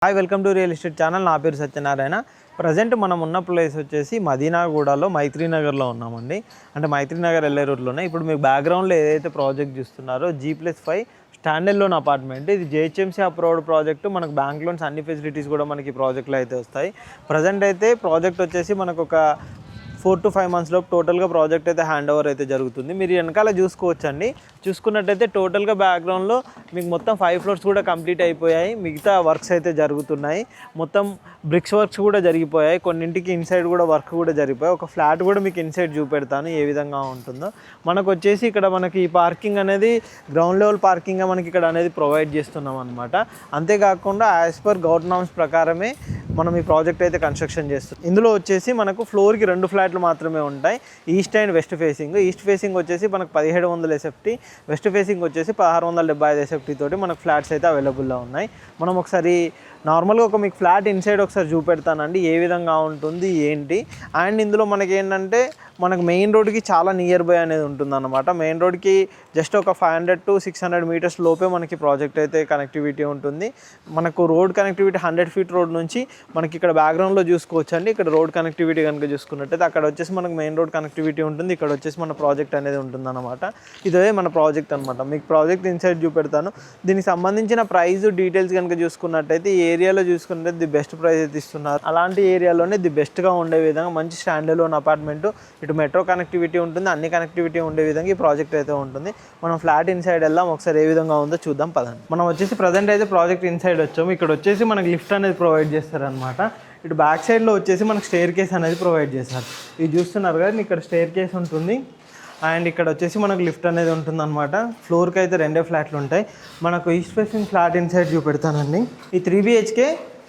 Hi welcome to real estate channel. నా పేరు Satyanarayana. Present మనం ఉన్న ప్లేస్ వచ్చేసి మదీనాగూడలో మైత్రీనగర్లో ఉన్నామండి. అంటే మైత్రీనగర్ వెళ్ళే రూట్లోనే. ఇప్పుడు మీకు బ్యాక్గ్రౌండ్లో ఏదైతే ప్రాజెక్ట్ చూస్తున్నారో G+5 స్టాండర్డ్ లోన్ అపార్ట్మెంట్. ఇది జిహెచ్ఎంసీ అప్రూవ్డ్ ప్రాజెక్టు. మనకు బ్యాంక్ లోన్స్ అన్ని ఫెసిలిటీస్ కూడా మనకి ప్రాజెక్ట్లో అయితే వస్తాయి. ప్రజెంట్ అయితే ప్రాజెక్ట్ వచ్చేసి మనకు ఒక 4 to 5 months లోపు టోటల్గా ప్రాజెక్ట్ అయితే హ్యాండ్ ఓవర్ అయితే జరుగుతుంది. మీరు వెనకాల చూసుకోవచ్చండి. చూసుకున్నట్టయితే టోటల్గా బ్యాక్గ్రౌండ్లో మీకు మొత్తం 5 floors కూడా కంప్లీట్ అయిపోయాయి. మిగతా వర్క్స్ అయితే జరుగుతున్నాయి. మొత్తం బ్రిక్స్ వర్క్స్ కూడా జరిగిపోయాయి. కొన్నింటికి ఇన్సైడ్ కూడా వర్క్ కూడా జరిగిపోయాయి. ఒక ఫ్లాట్ కూడా మీకు ఇన్సైడ్ చూపెడతాను ఏ విధంగా ఉంటుందో. మనకు వచ్చేసి ఇక్కడ మనకి పార్కింగ్ అనేది గ్రౌండ్ లెవెల్ పార్కింగ్ మనకి ఇక్కడ అనేది ప్రొవైడ్ చేస్తున్నాం అనమాట. అంతేకాకుండా యాజ్ పర్ గవర్నమెంట్ నామ్స్ ప్రకారమే మనం ఈ ప్రాజెక్ట్ అయితే కన్స్ట్రక్షన్ చేస్తున్నాం. ఇందులో వచ్చేసి మనకు ఫ్లోర్కి 2 ఫ్లాట్లు మాత్రమే ఉంటాయి. East and west facing. East facing వచ్చేసి మనకు 1700 SFT, వెస్ట్ ఫేసింగ్ వచ్చేసి 1675 SFT తోటి మనకు ఫ్లాట్స్ అయితే అవైలబుల్లో ఉన్నాయి. మనం ఒకసారి నార్మల్గా మీకు ఫ్లాట్ ఇన్సైడ్ ఒకసారి చూపెడతానండి ఏ విధంగా ఉంటుంది ఏంటి. అండ్ ఇందులో మనకి ఏంటంటే మనకు మెయిన్ రోడ్కి చాలా నియర్ బై అనేది ఉంటుందన్నమాట. మెయిన్ రోడ్కి జస్ట్ ఒక 500 to 600 meters లోపే మనకి ప్రాజెక్ట్ అయితే కనెక్టివిటీ ఉంటుంది. మనకు రోడ్ కనెక్టివిటీ 100 feet రోడ్ నుంచి మనకి ఇక్కడ బ్యాక్గ్రౌండ్లో చూసుకోవచ్చు అండి. ఇక్కడ రోడ్ కనెక్టివిటీ కనుక చూసుకున్నట్టయితే అక్కడ వచ్చేసి మనకు మెయిన్ రోడ్ కనెక్టివిటీ ఉంటుంది. ఇక్కడ వచ్చేసి మన ప్రాజెక్ట్ అనేది ఉంటుందన్నమాట. ఇదే మన ప్రాజెక్ట్ అనమాట. మీకు ప్రాజెక్ట్ ఇన్సైడ్ చూపెడతాను. దీనికి సంబంధించిన ప్రైస్ డీటెయిల్స్ కనుక చూసుకున్నట్టయితే ఈ ఏరియాలో చూసుకున్నట్టు ది బెస్ట్ ప్రైస్ అయితే ఇస్తున్నారు. అలాంటి ఏరియాలోనే ది బెస్ట్గా ఉండే విధంగా మంచి స్టాండర్డ్ లోన్ అపార్ట్మెంట్, ఇటు మెట్రో కనెక్టివిటీ ఉంటుంది, అన్ని కనెక్టివిటీ ఉండే విధంగా ఈ ప్రాజెక్ట్ అయితే ఉంటుంది. మనం ఫ్లాట్ ఇన్సైడ్ వెళ్దాం, ఒకసారి ఏ విధంగా ఉందో చూద్దాం పదండి. మనం వచ్చేసి ప్రజెంట్ అయితే ప్రాజెక్ట్ ఇన్సైడ్ వచ్చాము. ఇక్కడ వచ్చేసి మనకి లిఫ్ట్ అనేది ప్రొవైడ్ చేస్తారనమాట. ఇటు బ్యాక్ సైడ్లో వచ్చేసి మనకు స్టేర్ కేస్ అనేది ప్రొవైడ్ చేస్తారు. ఇది చూస్తున్నారు కదా, ఇక్కడ స్టేర్ కేస్ ఉంటుంది. అండ్ ఇక్కడ వచ్చేసి మనకు లిఫ్ట్ అనేది ఉంటుంది అనమాట. ఫ్లోర్కి అయితే 2 ఫ్లాట్లు ఉంటాయి. మనకు ఈస్ట్ ఫేసింగ్ ఫ్లాట్ ఇన్సైడ్ చూపెడతానండి. ఈ 3 BHK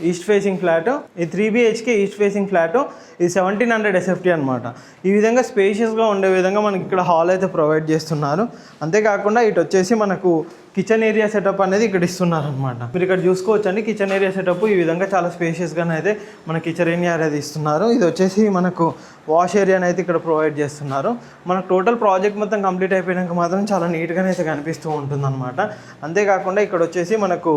ఈస్ట్ ఫేసింగ్ ఫ్లాట్, ఈ 3 BHK ఈస్ట్ ఫేసింగ్ ఫ్లాట్, ఇది 1700 SFT అనమాట. ఈ విధంగా స్పేషియస్గా ఉండే విధంగా మనకి ఇక్కడ హాల్ అయితే ప్రొవైడ్ చేస్తున్నారు. అంతేకాకుండా ఇటు వచ్చేసి మనకు కిచెన్ ఏరియా సెటప్ అనేది ఇక్కడ ఇస్తున్నారు అనమాట. మీరు ఇక్కడ చూసుకోవచ్చు అండి. కిచెన్ ఏరియా సెటప్ ఈ విధంగా చాలా స్పేషియస్గానే అయితే మన కిచెన్ ఏరియా అనేది ఇస్తున్నారు. ఇది వచ్చేసి మనకు వాష్ ఏరియాని అయితే ఇక్కడ ప్రొవైడ్ చేస్తున్నారు. మనకు టోటల్ ప్రాజెక్ట్ మొత్తం కంప్లీట్ అయిపోయాక మాత్రం చాలా నీట్గానే అయితే కనిపిస్తూ ఉంటుంది అనమాట. అంతేకాకుండా ఇక్కడ వచ్చేసి మనకు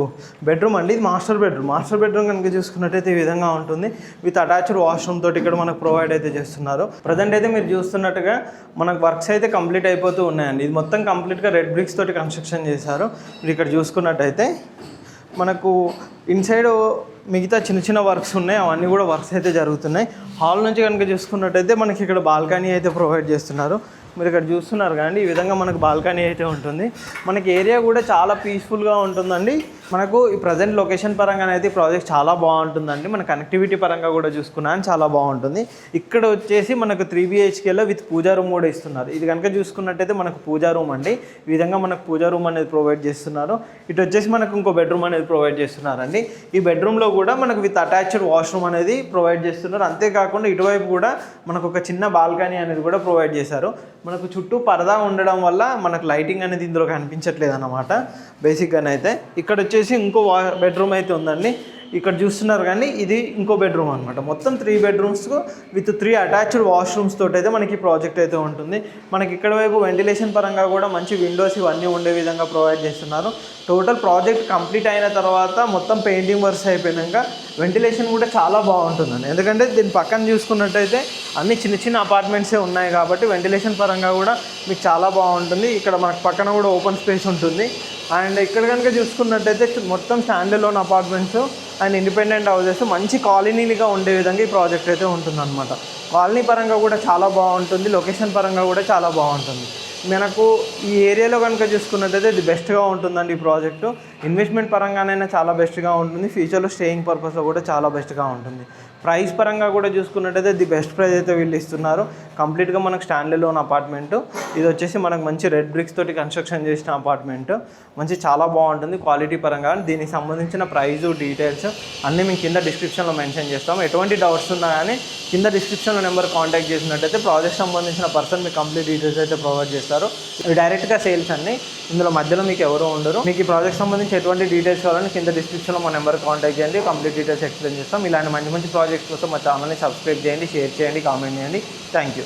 బెడ్రూమ్ అండి. ఇది మాస్టర్ బెడ్రూమ్ కనుక చూసుకున్నట్టయితే ఈ విధంగా ఉంటుంది. విత్ అటాచ్డ్ వాష్రూమ్ తోటి ఇక్కడ మనకు ప్రొవైడ్ అయితే చేస్తున్నారు. ప్రజెంట్ అయితే మీరు చూస్తున్నట్టుగా మనకు వర్క్స్ అయితే కంప్లీట్ అయిపోతూ ఉన్నాయండి. ఇది మొత్తం కంప్లీట్గా రెడ్ బ్రిక్స్ తోటి కన్స్ట్రక్షన్ చేశారు. మీరు ఇక్కడ చూసుకున్నట్టయితే మనకు ఇన్సైడ్ మిగతా చిన్న వర్క్స్ ఉన్నాయి, అవన్నీ కూడా వర్క్స్ అయితే జరుగుతున్నాయి. హాల్ నుంచి కనుక చూసుకున్నట్టయితే మనకి ఇక్కడ బాల్కనీ అయితే ప్రొవైడ్ చేస్తున్నారు. మీరు ఇక్కడ చూస్తున్నారు కానీ ఈ విధంగా మనకు బాల్కనీ అయితే ఉంటుంది. మనకి ఏరియా కూడా చాలా పీస్ఫుల్గా ఉంటుందండి. మనకు ఈ ప్రజెంట్ లొకేషన్ పరంగా అయితే ప్రాజెక్ట్ చాలా బాగుంటుందండి. మన కనెక్టివిటీ పరంగా కూడా చూసుకున్నాను చాలా బాగుంటుంది. ఇక్కడ వచ్చేసి మనకు 3 BHKలో విత్ పూజా రూమ్ కూడా ఇస్తున్నారు. ఇది కనుక చూసుకున్నట్టయితే మనకు పూజా రూమ్ అండి. ఈ విధంగా మనకు పూజా రూమ్ అనేది ప్రొవైడ్ చేస్తున్నారు. ఇటు వచ్చేసి మనకు ఇంకో బెడ్రూమ్ అనేది ప్రొవైడ్ చేస్తున్నారండి. ఈ బెడ్రూమ్లో కూడా మనకు విత్ అటాచ్డ్ వాష్రూమ్ అనేది ప్రొవైడ్ చేస్తున్నారు. అంతేకాకుండా ఇటువైపు కూడా మనకు ఒక చిన్న బాల్కనీ అనేది కూడా ప్రొవైడ్ చేశారు. మనకు చుట్టూ పరదా ఉండడం వల్ల మనకు లైటింగ్ అనేది ఇందులో కనిపించట్లేదు అన్నమాట బేసిక్గానే అయితే. ఇక్కడ వచ్చేసి ఇంకో బెడ్రూమ్ అయితే ఉందండి. ఇక్కడ చూస్తున్నారు కానీ ఇది ఇంకో బెడ్రూమ్ అనమాట. మొత్తం 3 bedrooms విత్ 3 అటాచ్డ్ వాష్రూమ్స్ తోటి అయితే మనకి ప్రాజెక్ట్ అయితే ఉంటుంది. మనకి ఇక్కడ వైపు వెంటిలేషన్ పరంగా కూడా మంచి విండోస్ ఇవన్నీ ఉండే విధంగా ప్రొవైడ్ చేస్తున్నారు. టోటల్ ప్రాజెక్ట్ కంప్లీట్ అయిన తర్వాత మొత్తం పెయింటింగ్ వర్క్స్ అయిపోయాక వెంటిలేషన్ కూడా చాలా బాగుంటుందండి. ఎందుకంటే దీని పక్కన చూసుకున్నట్టయితే అన్ని చిన్న అపార్ట్మెంట్సే ఉన్నాయి కాబట్టి వెంటిలేషన్ పరంగా కూడా మీకు చాలా బాగుంటుంది. ఇక్కడ మనకు పక్కన కూడా ఓపెన్ స్పేస్ ఉంటుంది. అండ్ ఇక్కడ కనుక చూసుకున్నట్టయితే మొత్తం standard loan apartments and independent houses మంచి కాలనీలుగా ఉండే విధంగా ఈ ప్రాజెక్ట్ అయితే ఉంటుందన్నమాట. కాలనీ పరంగా కూడా చాలా బాగుంటుంది, లొకేషన్ పరంగా కూడా చాలా బాగుంటుంది. మనకు ఈ ఏరియాలో కనుక చూసుకున్నట్టయితే ఇది బెస్ట్గా ఉంటుందండి. ఈ ప్రాజెక్టు ఇన్వెస్ట్మెంట్ పరంగానైనా చాలా బెస్ట్గా ఉంటుంది. ఫ్యూచర్లో స్టేయింగ్ పర్పస్లో కూడా చాలా బెస్ట్గా ఉంటుంది. ప్రైస్ పరంగా కూడా చూసుకున్నట్టయితే ది బెస్ట్ ప్రైస్ అయితే వీళ్ళు ఇస్తున్నారు. కంప్లీట్గా మనకు స్టాండర్డ్ లోన్ అపార్ట్మెంటు. ఇది వచ్చేసి మనకు మంచి రెడ్ బ్రిక్స్ తోటి కన్స్ట్రక్షన్ చేసిన అపార్ట్మెంటు. మంచి చాలా బాగుంటుంది క్వాలిటీ పరంగా. దీనికి సంబంధించిన ప్రైజు డీటెయిల్స్ అన్నీ మేము కింద డిస్క్రిప్షన్లో మెన్షన్ చేస్తాం. ఎటువంటి డౌట్స్ ఉన్నా కానీ కింద డిస్క్రిప్షన్లో నెంబర్ కాంటాక్ట్ చేసినట్టయితే ప్రాజెక్ట్ సంబంధించిన పర్సన్ మీకు కంప్లీట్ డీటెయిల్స్ అయితే ప్రొవైడ్ చేస్తారు. ఇవి డైరెక్ట్గా సేల్స్ అన్ని, ఇందులో మధ్యలో మీకు ఎవరు ఉండరు. మీకు ఈ ప్రాజెక్ట్ సంబంధించి ఎటువంటి డీటెయిల్స్ కావాలని కింద డిస్క్రిప్షన్లో మా నెంబర్ కాంటాక్ట్ చేయండి. కంప్లీట్ డీటెయిల్స్ ఎక్స్ప్లెయిన్ చేస్తాం. ఇలాంటి మంచి ప్రాజెక్ట్స్ కోసం మా ఛానల్ని సబ్స్క్రైబ్ చేయండి, షేర్ చేయండి, కామెంట్ చేయండి. Thank you.